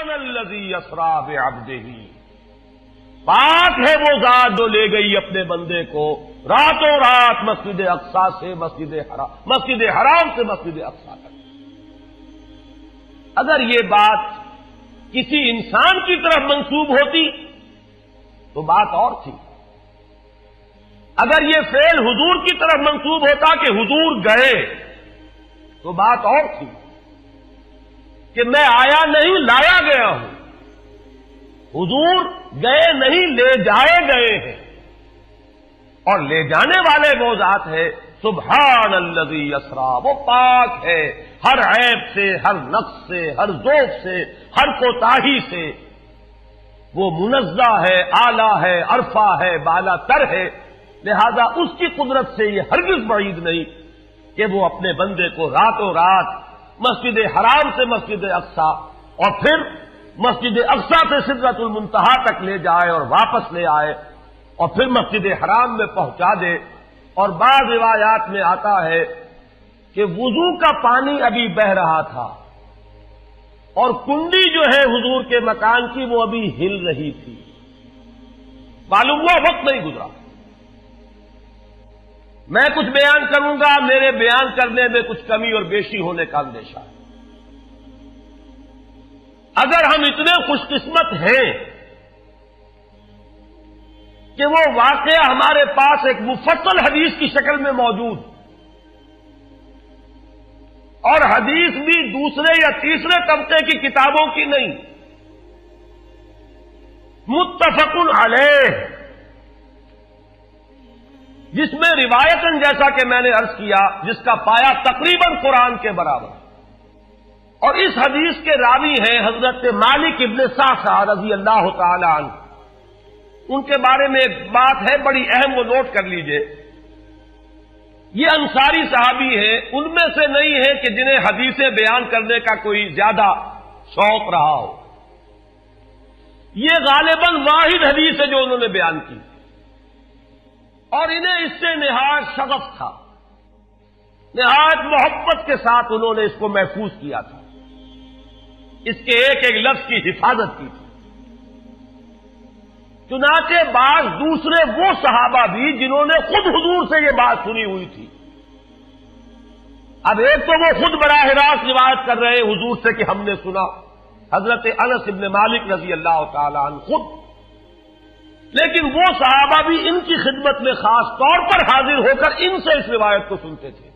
سبحان الذی اسری بعبدہ، پاک ہے وہ ذات جو لے گئی اپنے بندے کو راتوں رات مسجد اقصی سے مسجد حرام سے مسجد اقصی تک۔ اگر یہ بات کسی انسان کی طرف منسوب ہوتی تو بات اور تھی، اگر یہ فعل حضور کی طرف منسوب ہوتا کہ حضور گئے تو بات اور تھی کہ میں آیا نہیں لایا گیا ہوں، حضور گئے نہیں لے جائے گئے ہیں، اور لے جانے والے وہ ذات ہے سبحان الذی اسری، وہ پاک ہے ہر عیب سے، ہر نقص سے، ہر ذوق سے، ہر کوتاہی سے، وہ منزہ ہے، اعلیٰ ہے، عرفہ ہے، بالا تر ہے، لہذا اس کی قدرت سے یہ ہرگز بعید نہیں کہ وہ اپنے بندے کو راتوں رات مسجد حرام سے مسجد اقصی اور پھر مسجد اقصی سے سدرۃ المنتہا تک لے جائے اور واپس لے آئے اور پھر مسجد حرام میں پہنچا دے۔ اور بعض روایات میں آتا ہے کہ وضو کا پانی ابھی بہ رہا تھا اور کنڈی جو ہے حضور کے مکان کی وہ ابھی ہل رہی تھی، معلوم ہوا وقت نہیں گزرا۔ میں کچھ بیان کروں گا، میرے بیان کرنے میں کچھ کمی اور بیشی ہونے کا اندیشہ ہے۔ اگر ہم اتنے خوش قسمت ہیں کہ وہ واقعہ ہمارے پاس ایک مفصل حدیث کی شکل میں موجود، اور حدیث بھی دوسرے یا تیسرے طبقے کی کتابوں کی نہیں، متفق علیہ، جس میں روایتاً جیسا کہ میں نے عرض کیا جس کا پایا تقریباً قرآن کے برابر، اور اس حدیث کے راوی ہیں حضرت مالک ابن صعصعہ رضی اللہ تعالی عنہ۔ ان کے بارے میں ایک بات ہے بڑی اہم، وہ نوٹ کر لیجئے۔ یہ انصاری صحابی ہیں، ان میں سے نہیں ہے کہ جنہیں حدیثیں بیان کرنے کا کوئی زیادہ شوق رہا ہو، یہ غالباً واحد حدیث ہے جو انہوں نے بیان کی، اور انہیں اس سے نہایت شغف تھا، نہایت محبت کے ساتھ انہوں نے اس کو محفوظ کیا تھا، اس کے ایک ایک لفظ کی حفاظت کی تھی۔ چنانچہ بعض دوسرے وہ صحابہ بھی جنہوں نے خود حضور سے یہ بات سنی ہوئی تھی، اب ایک تو وہ خود براہ راست روایت کر رہے ہیں حضور سے کہ ہم نے سنا، حضرت انس ابن مالک رضی اللہ تعالی عنہ خود، لیکن وہ صحابہ بھی ان کی خدمت میں خاص طور پر حاضر ہو کر ان سے اس روایت کو سنتے تھے،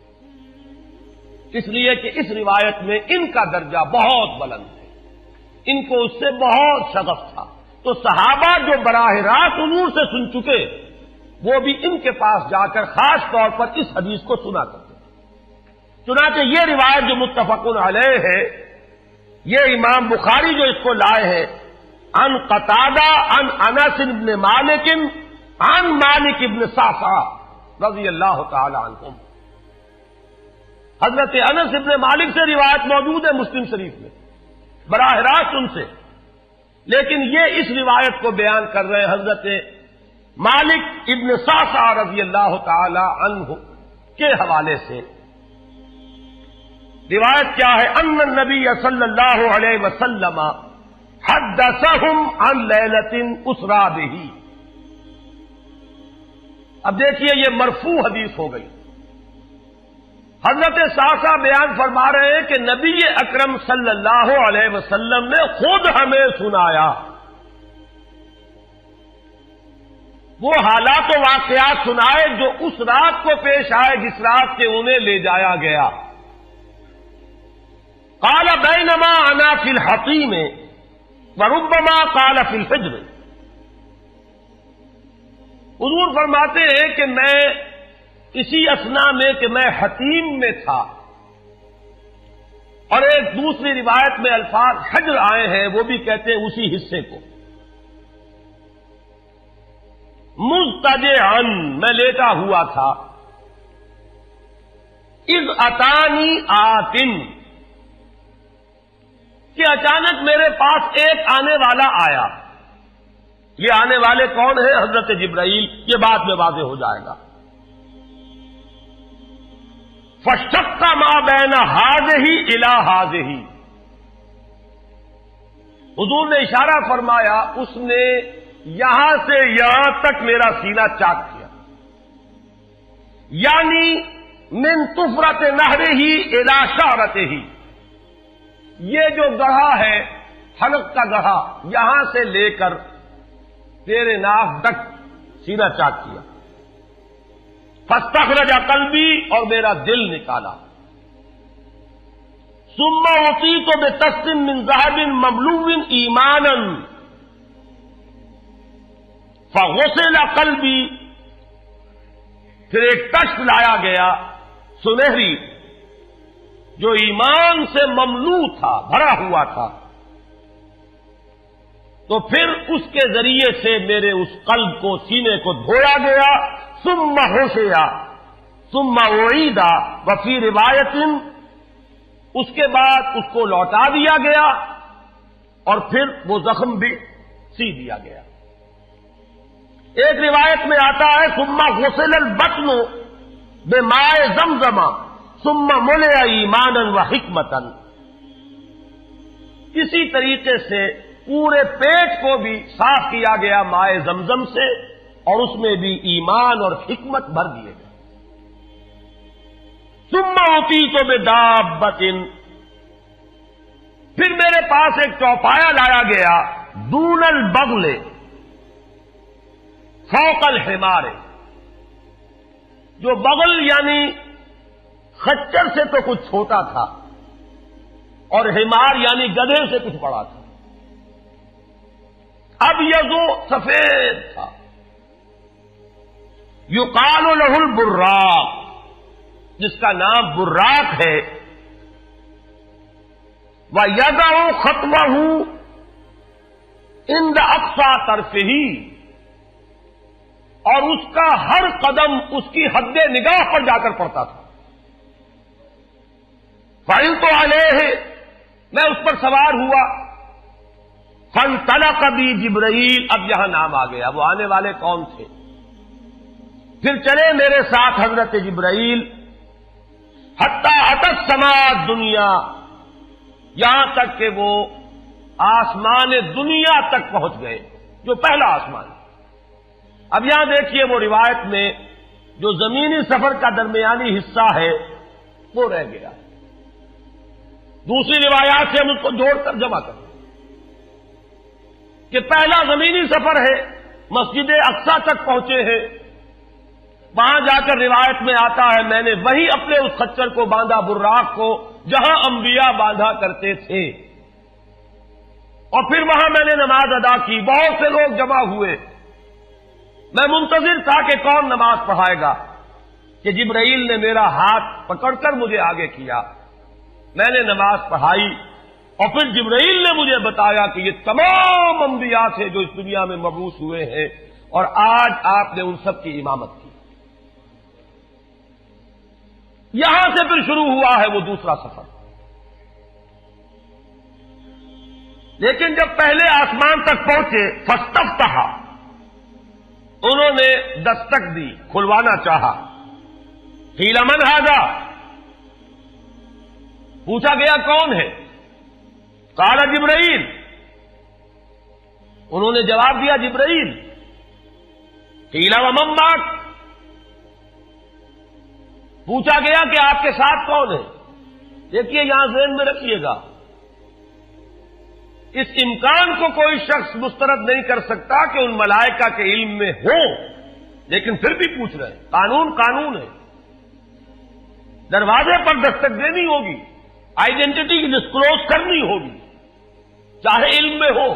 اس لیے کہ اس روایت میں ان کا درجہ بہت بلند ہے، ان کو اس سے بہت شغف تھا۔ تو صحابہ جو براہ راست حضور سے سن چکے وہ بھی ان کے پاس جا کر خاص طور پر اس حدیث کو سنا کرتے تھے۔ چنانچہ یہ روایت جو متفق علیہ ہے، یہ امام بخاری جو اس کو لائے ہیں عن قتادہ عن انس بن مالک عن مالک بن صعصعہ رضی اللہ تعالی عنہم، حضرت انس بن مالک سے روایت موجود ہے مسلم شریف میں براہ راست ان سے، لیکن یہ اس روایت کو بیان کر رہے ہیں حضرت مالک ابن صعصعہ رضی اللہ تعالی عنہ کے حوالے سے۔ روایت کیا ہے؟ ان النبی صلی اللہ علیہ وسلم حدثهم عن لیلۃ اسری بہ۔ اب دیکھیے یہ مرفوع حدیث ہو گئی، حضرت صعصعہ بیان فرما رہے ہیں کہ نبی اکرم صلی اللہ علیہ وسلم نے خود ہمیں سنایا، وہ حالات و واقعات سنائے جو اس رات کو پیش آئے جس رات کے انہیں لے جایا گیا۔ قال بینما انا فی الحطیم وربما قال فی الفجر، حضور فرماتے ہیں کہ میں اسی اثنا میں کہ میں حتیم میں تھا، اور ایک دوسری روایت میں الفاظ حجر آئے ہیں وہ بھی کہتے ہیں اسی حصے کو، مضطجعا میں لیٹا ہوا تھا، اذ اتانی آتن کہ اچانک میرے پاس ایک آنے والا آیا۔ یہ آنے والے کون ہیں؟ حضرت جبرائیل، یہ بعد میں واضح ہو جائے گا۔ فشق ما بین ہذہ الی ہذہ، حضور نے اشارہ فرمایا، اس نے یہاں سے یہاں تک میرا سینہ چاک کیا، یعنی من طفرت نہرہ ہی الی شعرتہ ہی، یہ جو گڑھا ہے حلق کا گڑھا، یہاں سے لے کر تیرے ناف تک سینہ چاک کیا، فاستخرج قلبی، اور میرا دل نکالا، ثم اعطیت بطست من ذهب مملوء ایمانا فغسل قلبی، پھر ایک تشت لایا گیا سنہری جو ایمان سے مملوء تھا، بھرا ہوا تھا، تو پھر اس کے ذریعے سے میرے اس قلب کو، سینے کو دھویا گیا، ثم غسل ثم اعید وفی روایت، اس کے بعد اس کو لوٹا دیا گیا اور پھر وہ زخم بھی سی دیا گیا۔ ایک روایت میں آتا ہے ثم غسل البطن بماء زمزم ثم ملئ ایمانا وحکمتا، اسی طریقے سے پورے پیٹ کو بھی صاف کیا گیا مائع زمزم سے، اور اس میں بھی ایمان اور حکمت بھر دیے گئے۔ ثم اعطیت بدابۃ، پھر میرے پاس ایک چوپایا لایا گیا، دون البغل فوق الحمار، جو بغل یعنی خچر سے تو کچھ چھوٹا تھا، اور حمار یعنی گدھے سے کچھ بڑا تھا، اب یہ جو سفید تھا، یقال له البراق، جس کا نام براق ہے، وَيَدَعُ خَطْوَهُ عِنْدَ أَقْصَى طَرْفِهِ، اور اس کا ہر قدم اس کی حد نگاہ پر جا کر پڑتا تھا۔ فَعِلْتُ عَلَيْهِ، میں اس پر سوار ہوا، فَانْطَلَقَ بِي جِبْرَائیل، اب یہاں نام آ گیا، وہ آنے والے کون تھے؟ پھر چلے میرے ساتھ حضرت جبرائیل، حتی اتت السماء الدنیا، یہاں تک کہ وہ آسمان دنیا تک پہنچ گئے، جو پہلا آسمان۔ اب یہاں دیکھیے وہ روایت میں جو زمینی سفر کا درمیانی حصہ ہے وہ رہ گیا، دوسری روایات سے ہم اس کو جوڑ کر جمع کریں کہ پہلا زمینی سفر ہے، مسجد اقصیٰ تک پہنچے ہیں، وہاں جا کر روایت میں آتا ہے میں نے وہی اپنے اس خچر کو باندھا، براق کو، جہاں انبیاء باندھا کرتے تھے، اور پھر وہاں میں نے نماز ادا کی، بہت سے لوگ جمع ہوئے، میں منتظر تھا کہ کون نماز پڑھائے گا، کہ جبرائیل نے میرا ہاتھ پکڑ کر مجھے آگے کیا، میں نے نماز پڑھائی، اور پھر جبرائیل نے مجھے بتایا کہ یہ تمام انبیاء تھے جو اس دنیا میں مبعوث ہوئے ہیں، اور آج آپ نے ان سب کی امامت کی۔ یہاں سے پھر شروع ہوا ہے وہ دوسرا سفر، لیکن جب پہلے آسمان تک پہنچے، فاستفتح، انہوں نے دستک دی، کھلوانا چاہا، قیل من ھذا، پوچھا گیا کون ہے؟ قال جبرائیل، انہوں نے جواب دیا جبرائیل۔ قیل ومن معک، پوچھا گیا کہ آپ کے ساتھ کون ہے؟ دیکھیے یہاں ذہن میں رکھیے گا، اس امکان کو کوئی شخص مسترد نہیں کر سکتا کہ ان ملائکہ کے علم میں ہو، لیکن پھر بھی پوچھ رہے ہیں، قانون قانون ہے، دروازے پر دستک دینی ہوگی، آئیڈینٹی ڈسکلوز کرنی ہوگی، چاہے علم میں ہو۔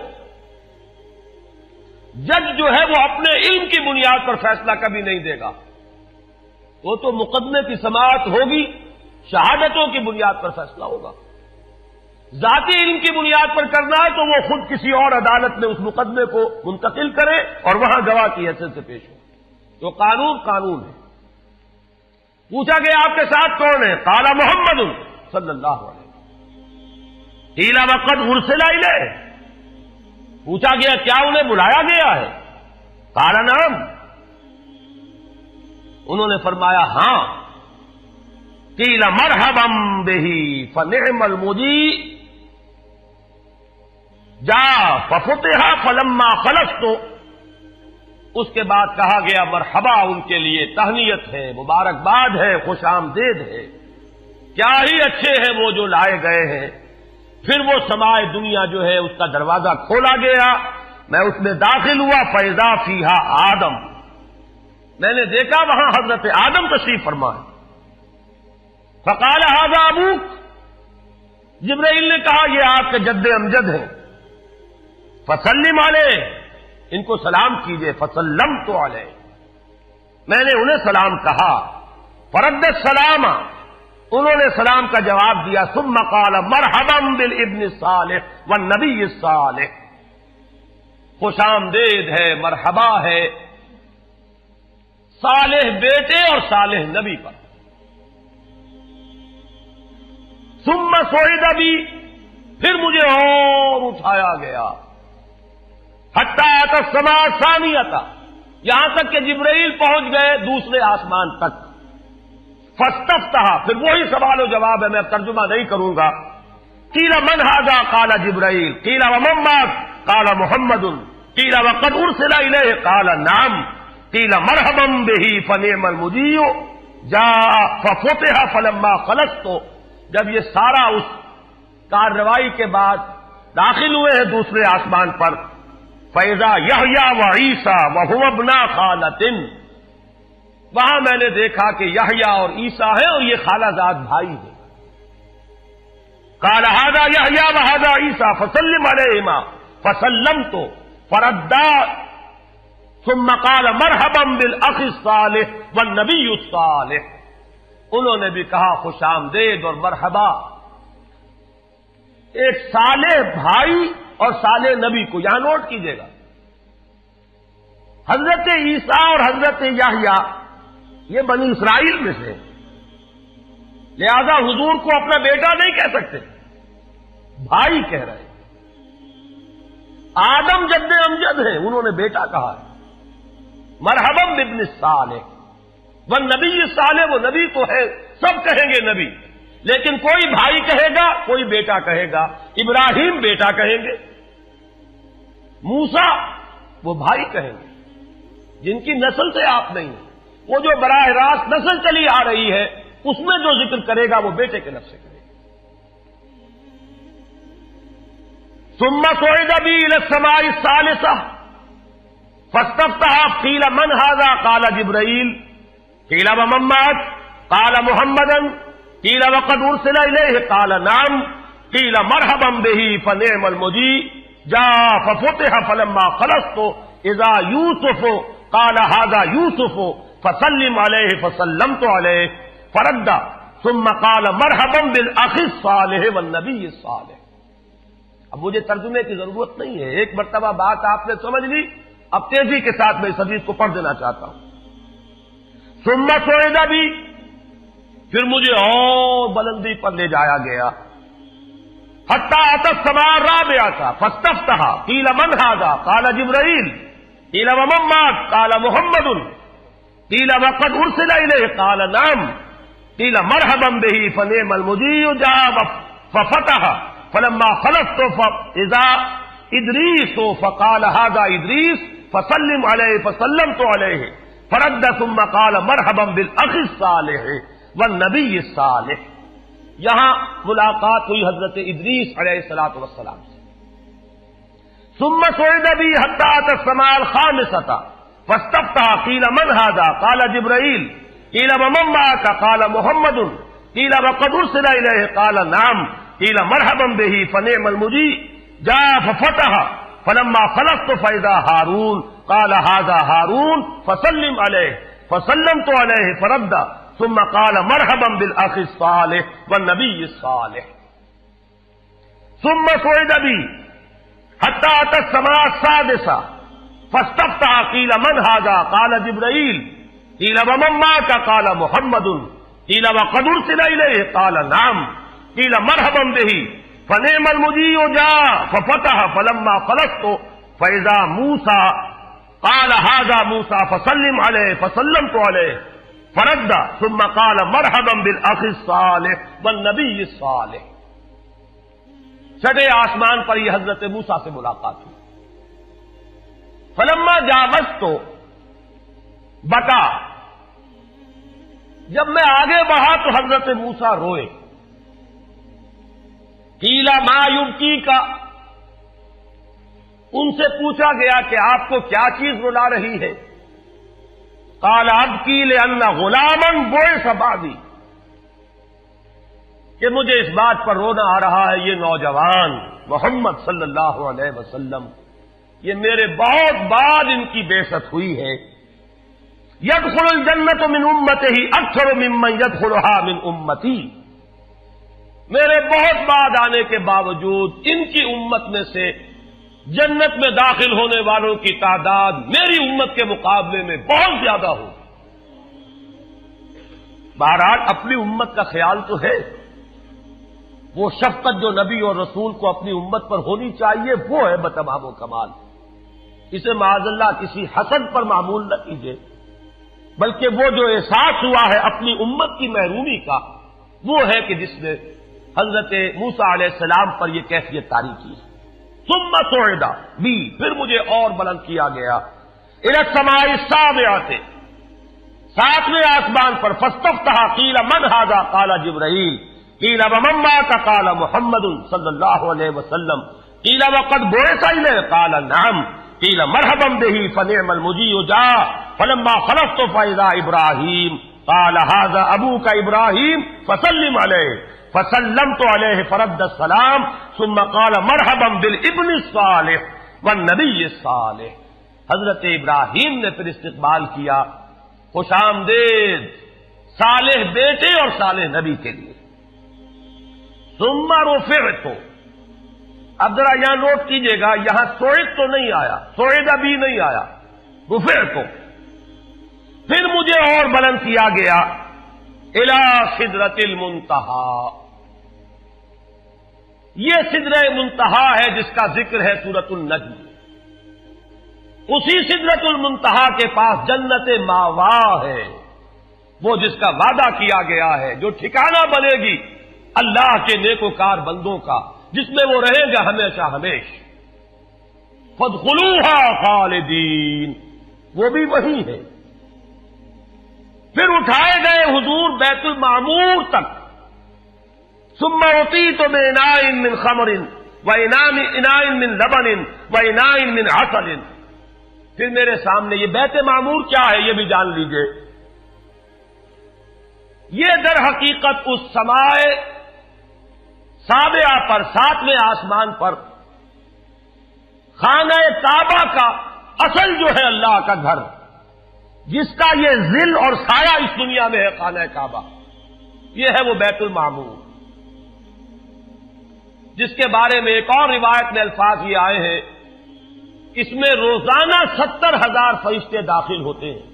جج جو ہے وہ اپنے علم کی بنیاد پر فیصلہ کبھی نہیں دے گا، وہ تو مقدمے کی سماعت ہوگی، شہادتوں کی بنیاد پر فیصلہ ہوگا۔ ذاتی علم کی بنیاد پر کرنا ہے تو وہ خود کسی اور عدالت میں اس مقدمے کو منتقل کرے اور وہاں گواہ کی حیثیت سے پیش ہو، تو قانون قانون ہے۔ پوچھا گیا آپ کے ساتھ کون ہے؟ قال محمد صلی اللہ علیہ وسلم۔ قیل وقد ارسل الیہ، پوچھا گیا کیا انہیں بلایا گیا ہے؟ قال نعم، انہوں نے فرمایا ہاں۔ قیل مرحبا بہ فنعم المجیء، جا ففتح فلما خلصت، اس کے بعد کہا گیا مرحبا ان کے لیے، تہنیت ہے، مبارکباد ہے، خوش آمدید ہے، کیا ہی اچھے ہیں وہ جو لائے گئے ہیں۔ پھر وہ سمائے دنیا جو ہے اس کا دروازہ کھولا گیا، میں اس میں داخل ہوا، فیضا فیہا آدم، میں نے دیکھا وہاں حضرت آدم تشریف فرما ہے۔ فقال ھذا ابوک، جبرائیل نے کہا یہ آپ کے جد امجد ہیں، فسلم علیہ، ان کو سلام کیجئے، فسلمت علیہ، میں نے انہیں سلام کہا، فرد السلام، انہوں نے سلام کا جواب دیا، ثم قال مرحبا بالابن الصالح والنبی الصالح، خوش آمدید ہے، مرحبا ہے صالح بیٹے اور صالح نبی پر۔ ثم صعد بی، پھر مجھے اور اٹھایا گیا، حتی اتی السماء الثانیۃ، یہاں تک کہ جبرائیل پہنچ گئے دوسرے آسمان تک۔ فاستفتح، پھر وہی سوال و جواب ہے، میں ترجمہ نہیں کروں گا۔ قیل من ھذا، قال جبرائیل، قیل ومن معک، قال محمد، قیل وقد ارسل الیہ، قال نعم، قیل مرحبا بہ فنعم المجیء جاء ففتح فلما خلصت، جب یہ سارا اس کارروائی کے بعد داخل ہوئے ہیں دوسرے آسمان پر، فیضا یحییٰ و عیسیٰ وہو ابنا خالۃ، وہاں میں نے دیکھا کہ یحییٰ اور عیسیٰ ہیں اور یہ خالہ زاد بھائی ہیں۔ قال ھذا یحییٰ و ھذا عیسیٰ فسلم علیہما، فسلمت فردا، ثم قال مرحبا بالاخ الصالح والنبی الصالح، انہوں نے بھی کہا خوش آمدید اور مرحبا ایک صالح بھائی اور صالح نبی کو، یہاں نوٹ کیجئے گا، حضرت عیسیٰ اور حضرت یحییٰ یہ بنی اسرائیل میں سے، لہذا حضور کو اپنا بیٹا نہیں کہہ سکتے، بھائی کہہ رہے ہیں۔ آدم جد امجد ہیں، انہوں نے بیٹا کہا ہے، مرحبا بابن الصالح والنبی الصالح، وہ نبی تو ہے، سب کہیں گے نبی، لیکن کوئی بھائی کہے گا، کوئی بیٹا کہے گا، ابراہیم بیٹا کہیں گے، موسیٰ وہ بھائی کہیں گے، جن کی نسل سے آپ نہیں ہیں، وہ جو براہ راست نسل چلی آ رہی ہے اس میں جو ذکر کرے گا وہ بیٹے کے لفظ سے کرے گا۔ ثم صعد بی الی السماء الثالثہ فاستفتح، قیل من ھذا، قال جبرائیل، قیل ومن معک، قال محمدا، قیل وقد ارسل الیہ، قال نعم، قیل مرحبا بہ فنعم المجیء جاء ففتح فلما خلصت اذا یوسف، قال ھذا یوسف فسلم علیہ، فسلمت علیہ، فرد، ثم قال مرحبا بالاخ الصالح والنبی الصالح۔ اب مجھے ترجمے کی ضرورت نہیں ہے، ایک مرتبہ بات آپ نے سمجھ لی، اب تیزی کے ساتھ میں اس حدیث کو پڑھ دینا چاہتا ہوں۔ ثم صعد بی، پھر مجھے اور بلندی پر لے جایا گیا، حتی اتی السماء الرابعۃ فاستفتح، قیل من ھذا، قال جبرائیل، قیل ومن معک، قال محمد، قیل وقد ارسل الیہ، قال نعم، قیل مرحبا بہ فنعم المجیء جاء ففتح فلما خلصت فاذا ادریس، فقال ھذا ادریس فسلم علیہ، فسلمت علیہ، فرد، ثم قال مرحبا بالاخ الصالح والنبی الصالح۔ یہاں ملاقات ہوئی حضرت ادریس علیہ الصلوۃ والسلام سے۔ ثم صعد بی حتی اتی السماء الخامسۃ فاستفتح، قیل من ھذا، قال جبرائیل، قیل ومن معک، قال محمد، قیل وقد ارسل الیہ، قال نعم، قیل مرحبا بہ فنعم المجیء جاء ففتح فلما خلصت فاذا ہارون، قال ھذا ہارون فسلم علیہ، فسلمت علیہ، فرد، ثم قال مرحبا بالاخ الصالح والنبی الصالح۔ ثم صعد بی حتی اتی السماء السادسۃ فاستفتح، قیل من ھذا، قال جبرائیل، قیل ومن معک، قال محمد، قیل وقد ارسل الیہ، قال نعم، قیل مرحبا بہ فنعم المجیء جاء ففتح فلما خلصت فاذا موسیٰ، قال ھذا موسیٰ فسلم علیہ، فسلمت علیہ، فرد، ثم قال مرحبا بالاخ الصالح والنبی الصالح۔ چھٹے آسمان پر یہ حضرت موسیٰ سے ملاقات ہوئی. فلما جاوزت تو بتا، جب میں آگے بڑھا تو حضرت موسیٰ روئے. قیل ما یبکی کا، ان سے پوچھا گیا کہ آپ کو کیا چیز رلا رہی ہے؟ قال ابکی لأن غلاما بعث بعدی، کہ مجھے اس بات پر رونا آ رہا ہے یہ نوجوان محمد صلی اللہ علیہ وسلم، یہ میرے بہت بعد ان کی بعثت ہوئی ہے. يدخل الجنت من امته اکثر ممن يدخلها من امتی، میرے بہت بعد آنے کے باوجود ان کی امت میں سے جنت میں داخل ہونے والوں کی تعداد میری امت کے مقابلے میں بہت زیادہ ہو. بہرحال اپنی امت کا خیال تو ہے، وہ شفقت جو نبی اور رسول کو اپنی امت پر ہونی چاہیے وہ ہے بتمام و کمال. اسے معاذ اللہ کسی حسد پر معمول نہ کیجیے، بلکہ وہ جو احساس ہوا ہے اپنی امت کی محرومی کا، وہ ہے کہ جس نے حضرت موسیٰ علیہ السلام پر یہ کیفیت طاری کی. ثم صعد بی، پھر مجھے اور بلند کیا گیا، الی السماء السابعۃ، ساتویں آسمان پر. فاستفتح قیل من ھذا قال جبرائیل، قیل ومن معک قال محمد صلی اللہ علیہ وسلم، قیل وقد بعث الیہ قال نعم، قیل مرحبا بہ فنعم المجیء جاء. فلما خلصت فاذا ابراہیم قال ھذا ابوک ابراہیم فسلم علیہ، فسلمت علیہ فرد السلام ثم قال مرحبا بالابن الصالح والنبی الصالح. حضرت ابراہیم نے پھر استقبال کیا، خوش آمدید صالح بیٹے اور صالح نبی کے لیے. ثم رفعت، اب ذرا یہاں نوٹ کیجئے گا، یہاں سوئد تو نہیں آیا، سوئد ابھی نہیں آیا، رفعت. پھر مجھے اور بلند کیا گیا الی سدرۃ المنتہا. یہ سدرہ منتہا ہے جس کا ذکر ہے سورۃ النجم. اسی سدرۃ المنتہا کے پاس جنت ماوا ہے، وہ جس کا وعدہ کیا گیا ہے، جو ٹھکانہ بنے گی اللہ کے نیکوکار بندوں کا، جس میں وہ رہیں گے ہمیشہ ہمیش. فادخلوها خالدین، وہ بھی وہی ہے. پھر اٹھائے گئے حضور بیت المعمور تک. ثم اعطیت باناء من خمر واناء من لبن واناء من عسل. پھر میرے سامنے یہ بیت معمور کیا ہے یہ بھی جان لیجئے. یہ در حقیقت اس سماء سابعہ پر، ساتویں آسمان پر خانہ کعبہ کا اصل جو ہے اللہ کا گھر، جس کا یہ ظل اور سایہ اس دنیا میں ہے، خانہ کعبہ، یہ ہے وہ بیت المعمور، جس کے بارے میں ایک اور روایت میں الفاظ یہ آئے ہیں، اس میں روزانہ 70,000 فرشتے داخل ہوتے ہیں،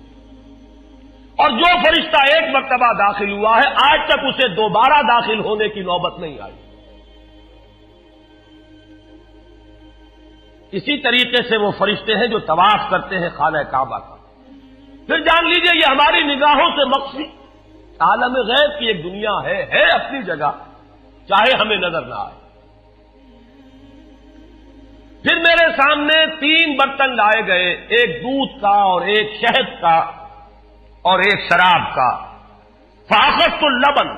اور جو فرشتہ ایک مرتبہ داخل ہوا ہے آج تک اسے دوبارہ داخل ہونے کی نوبت نہیں آئی. اسی طریقے سے وہ فرشتے ہیں جو طواف کرتے ہیں خانہ کعبہ کا. پھر جان لیجئے یہ ہماری نگاہوں سے مخفی عالم غیب کی ایک دنیا ہے اپنی جگہ، چاہے ہمیں نظر نہ آئے. پھر میرے سامنے 3 برتن لائے گئے، ایک دودھ کا اور ایک شہد کا اور ایک شراب کا. فاخذت اللبن،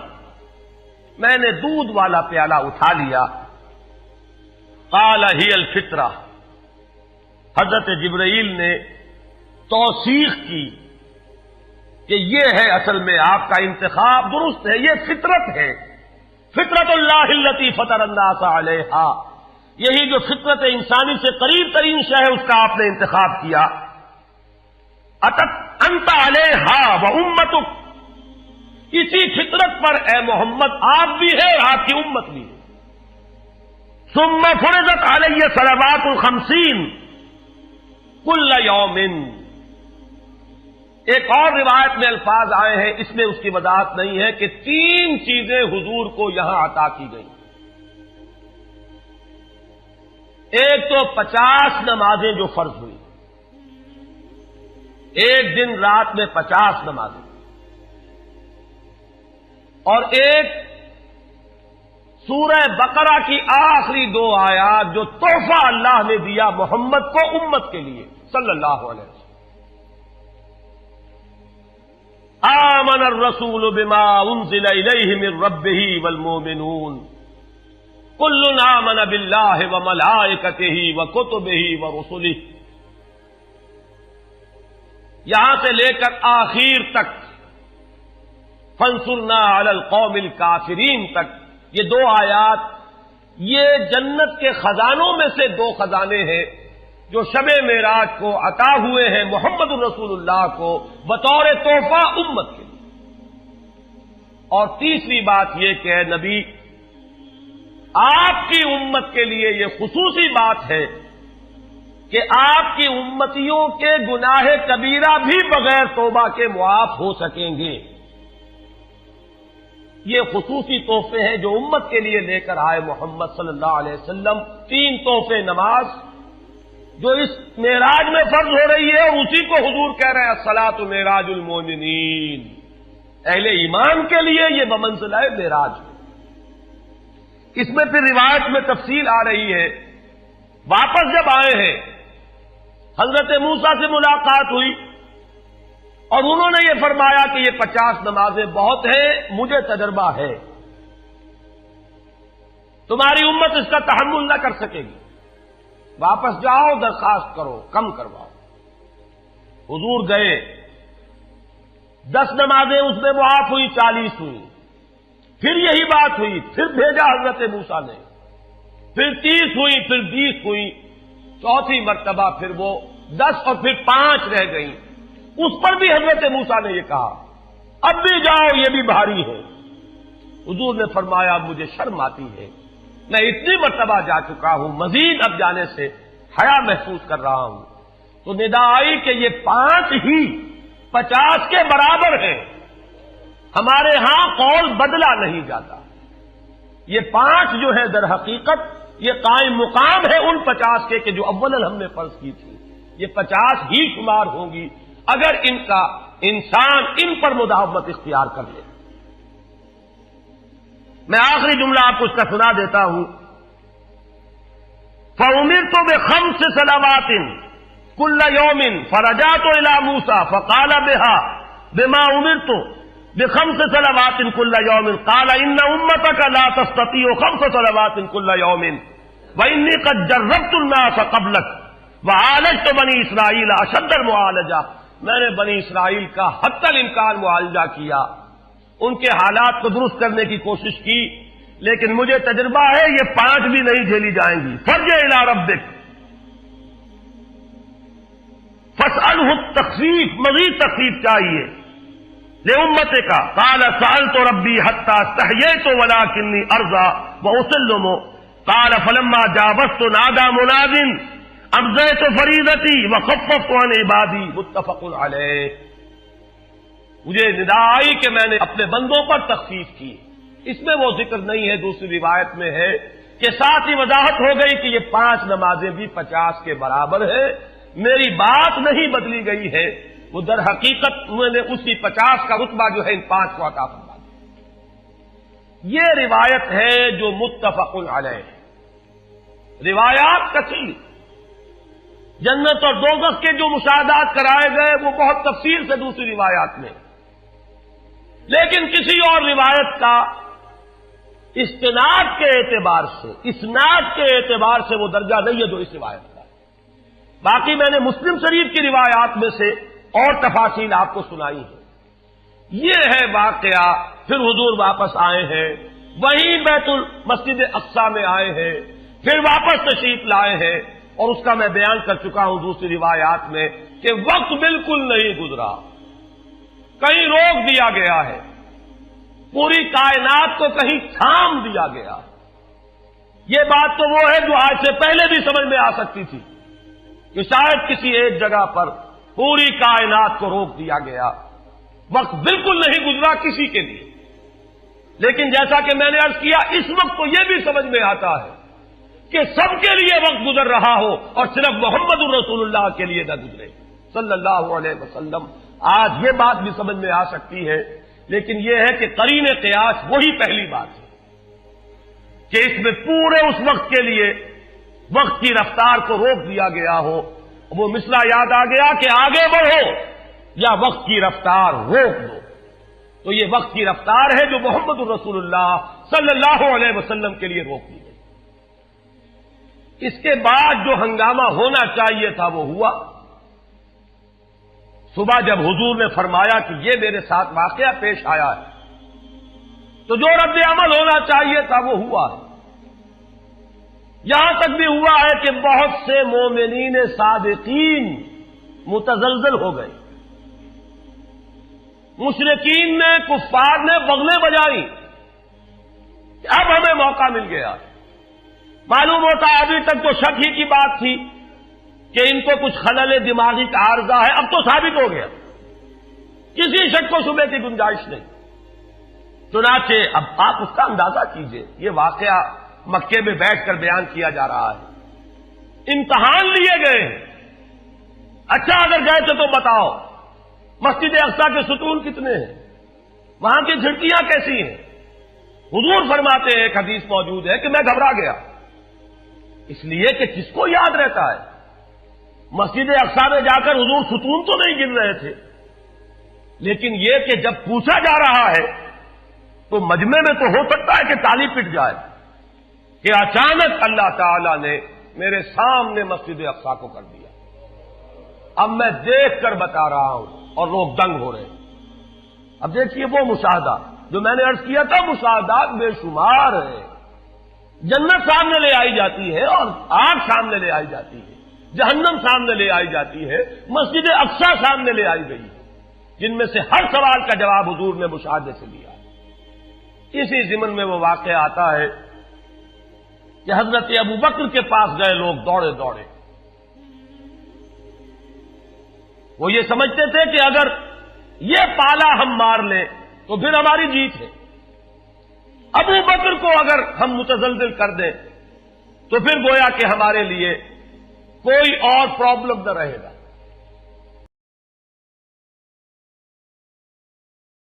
میں نے دودھ والا پیالہ اٹھا لیا. قال ہی الفطرہ، حضرت جبرائیل نے توثیق کی کہ یہ ہے اصل میں آپ کا انتخاب درست ہے، یہ فطرت ہے. فطرت اللہ التی فطر الناس علیہا، یہی جو فطرت انسانی سے قریب ترین شے ہے اس کا آپ نے انتخاب کیا. اتت انت علیہا و امتک، اسی فطرت پر اے محمد آپ بھی ہے اور آپ کی امت بھی ہے. ثم فرضت علیہ صلوات 50 کل یوم. ایک اور روایت میں الفاظ آئے ہیں، اس میں اس کی وضاحت نہیں ہے کہ 3 چیزیں حضور کو یہاں عطا کی گئی. ایک تو 50 نمازیں جو فرض ہوئی، ایک دن رات میں 50 نمازیں، اور ایک سورہ بقرہ کی آخری 2 آیات جو تحفہ اللہ نے دیا محمد کو امت کے لیے صلی اللہ علیہ وسلم. آمن الرسول بما انزل الیہ من ربہ والمؤمنون کل آمن باللہ وملائکتہ وکتبہ ورسلہ. یہاں سے لے کر آخر تک فانصرنا علی القوم الکافرین تک یہ 2 آیات یہ جنت کے خزانوں میں سے 2 خزانے ہیں جو شب معراج کو عطا ہوئے ہیں محمد الرسول اللہ کو بطور تحفہ امت کے لیے. اور تیسری بات یہ کہ اے نبی آپ کی امت کے لیے یہ خصوصی بات ہے کہ آپ کی امتیوں کے گناہ کبیرہ بھی بغیر توبہ کے معاف ہو سکیں گے. یہ خصوصی تحفے ہیں جو امت کے لیے لے کر آئے محمد صلی اللہ علیہ وسلم. 3 تحفے نماز جو اس معراج میں فرض ہو رہی ہے اور اسی کو حضور کہہ رہے ہیں الصلاۃ معراج المؤمنین. اہل ایمان کے لیے یہ بمنزلہ معراج ہے. اس میں پھر روایت میں تفصیل آ رہی ہے. واپس جب آئے ہیں حضرت موسیٰ سے ملاقات ہوئی اور انہوں نے یہ فرمایا کہ یہ 50 نمازیں بہت ہیں, مجھے تجربہ ہے, تمہاری امت اس کا تحمل نہ کر سکے گی, واپس جاؤ درخواست کرو کم کرواؤ. حضور گئے, 10 نمازیں اس میں معاف ہوئی, 40 ہوئی. پھر یہی بات ہوئی, پھر بھیجا حضرت موسیٰ نے, پھر 30 ہوئی, پھر 20 ہوئی, چوتھی مرتبہ پھر وہ 10 اور پھر 5 رہ گئیں. اس پر بھی حضرت موسیٰ نے یہ کہا اب بھی جاؤ یہ بھی بھاری ہے. حضور نے فرمایا مجھے شرم آتی ہے, میں اتنی مرتبہ جا چکا ہوں, مزید اب جانے سے حیا محسوس کر رہا ہوں. تو ندا آئی کہ یہ 5 ہی 50 کے برابر ہیں. ہمارے ہاں قول بدلا نہیں جاتا. یہ 5 جو ہے در حقیقت یہ قائم مقام ہے ان 50 کے کہ جو اولا ہم نے فرض کی تھی. یہ 50 ہی شمار ہوں گی اگر ان کا انسان ان پر مداومت اختیار کر لے. میں آخری جملہ آپ کو اس کا سنا دیتا ہوں. فَأُمِرْتُ بِخَمْسِ صَلَوَاتٍ كُلَّ يَوْمٍ فَرَجَعْتُ إِلَى مُوسَىٰ فَقَالَ بِمَا أُمِرْتُ بِخَمْسِ صَلَوَاتٍ كُلَّ يَوْمٍ قَالَ إِنَّ أُمَّتَكَ لَا تَسْتَطِيعُ 5 صَلَوَاتٍ كُلَّ يَوْمٍ وَإِنِّي قَدْ جَرَّبْتُ النَّاسَ قَبْلَكَ وَعَالَجْتُ بَنِي إِسْرَائِيلَ أَشَدَّ الْمُعَالَجَةِ. میں نے بنی اسرائیل کا حتی الامکان معالجہ کیا, ان کے حالات کو درست کرنے کی کوشش کی, لیکن مجھے تجربہ ہے یہ 5 بھی نہیں جھیلی جائیں گی. فَارْجِعْ إِلَىٰ رَبِّكَ فَاسْأَلْهُ التَّخْفِيفَ, مزید تخفیف چاہیے لِأُمَّتِكَ. قَالَ سَأَلْتُ رَبِّي حَتَّىٰ اسْتَحْيَيْتُ وَلَٰكِنِّي أَرْضَىٰ وَأُسِلُّمُ. قَالَ فَلَمَّا جَاوَزْتُ نَادَىٰ مُنَادٍ أَمْضَيْتُ فَرِيضَتِي وَخَفَّفْتُ عَنْ عِبَادِي. متفق علیہ. مجھے ندا آئی کہ میں نے اپنے بندوں پر تخفیف کی. اس میں وہ ذکر نہیں ہے, دوسری روایت میں ہے کہ ساتھ ہی وضاحت ہو گئی کہ یہ 5 نمازیں بھی 50 کے برابر ہے. میری بات نہیں بدلی گئی ہے, وہ در حقیقت میں نے اسی 50 کا رتبہ جو ہے ان 5 کو عطا فرما دیا. یہ روایت ہے جو متفق علیہ ہے. روایات کثیر, جنت اور دوزخ کے جو مشاہدات کرائے گئے وہ بہت تفصیل سے دوسری روایات میں, لیکن کسی اور روایت کا استناد کے اعتبار سے, اسناد کے اعتبار سے وہ درجہ نہیں ہے جو اس روایت کا. باقی میں نے مسلم شریف کی روایات میں سے اور تفاصیل آپ کو سنائی ہے. یہ ہے واقعہ. پھر حضور واپس آئے ہیں, وہیں بیت المسجد اقصی میں آئے ہیں, پھر واپس تشریف لائے ہیں, اور اس کا میں بیان کر چکا ہوں دوسری روایات میں کہ وقت بالکل نہیں گزرا, کہیں روک دیا گیا ہے, پوری کائنات کو کہیں تھام دیا گیا. یہ بات تو وہ ہے جو آج سے پہلے بھی سمجھ میں آ سکتی تھی کہ شاید کسی ایک جگہ پر پوری کائنات کو روک دیا گیا. وقت بالکل نہیں گزرا کسی کے لیے, لیکن جیسا کہ میں نے عرض کیا اس وقت تو یہ بھی سمجھ میں آتا ہے کہ سب کے لیے وقت گزر رہا ہو اور صرف محمد الرسول اللہ کے لیے نہ گزرے صلی اللہ علیہ وسلم. آج یہ بات بھی سمجھ میں آ سکتی ہے, لیکن یہ ہے کہ قرین قیاس وہی پہلی بات ہے. کہ اس میں پورے اس وقت کے لیے وقت کی رفتار کو روک دیا گیا ہو. وہ مسئلہ یاد آ گیا کہ آگے بڑھو یا وقت کی رفتار روک دو. تو یہ وقت کی رفتار ہے جو محمد الرسول اللہ صلی اللہ علیہ وسلم کے لیے روک دی گئی. اس کے بعد جو ہنگامہ ہونا چاہیے تھا وہ ہوا. صبح جب حضور نے فرمایا کہ یہ میرے ساتھ واقعہ پیش آیا ہے تو جو رد عمل ہونا چاہیے تھا وہ ہوا ہے. یہاں تک بھی ہوا ہے کہ بہت سے مومنین صادقین متزلزل ہو گئے. مشرکین نے کفار نے بغلیں بجائی کہ اب ہمیں موقع مل گیا. معلوم ہوتا ہے ابھی تک تو شک ہی کی بات تھی کہ ان کو کچھ خلل دماغی کا عارضہ ہے. اب تو ثابت ہو گیا, کسی شک کو شبے کی گنجائش نہیں. چنانچہ اب آپ اس کا اندازہ کیجئے, یہ واقعہ مکے میں بیٹھ کر بیان کیا جا رہا ہے. امتحان لیے گئے ہیں. اچھا اگر گئے تھے تو بتاؤ مسجد اقصی کے ستون کتنے ہیں, وہاں کی کھڑکیاں کیسی ہیں. حضور فرماتے ہیں, ایک حدیث موجود ہے کہ میں گھبرا گیا, اس لیے کہ کس کو یاد رہتا ہے. مسجد اقصی میں جا کر حضور ستون تو نہیں گن رہے تھے, لیکن یہ کہ جب پوچھا جا رہا ہے تو مجمع میں تو ہو سکتا ہے کہ تالی پٹ جائے کہ اچانک اللہ تعالی نے میرے سامنے مسجد اقصی کو کر دیا. اب میں دیکھ کر بتا رہا ہوں اور لوگ دنگ ہو رہے ہیں. اب دیکھیے وہ مشاہدہ جو میں نے عرض کیا تھا, مشاہدات بے شمار ہیں. جنت سامنے لے آئی جاتی ہے اور آگ سامنے لے آئی جاتی ہے, جہنم سامنے لے آئی جاتی ہے, مسجد اقصی سامنے لے آئی گئی ہے, جن میں سے ہر سوال کا جواب حضور نے مشاہدے سے دیا. اسی ضمن میں وہ واقعہ آتا ہے کہ حضرت ابو بکر کے پاس گئے لوگ دوڑے دوڑے. وہ یہ سمجھتے تھے کہ اگر یہ پالا ہم مار لیں تو پھر ہماری جیت ہے. ابو بکر کو اگر ہم متزلزل کر دیں تو پھر گویا کہ ہمارے لیے کوئی اور پرابلم نہ رہے گا.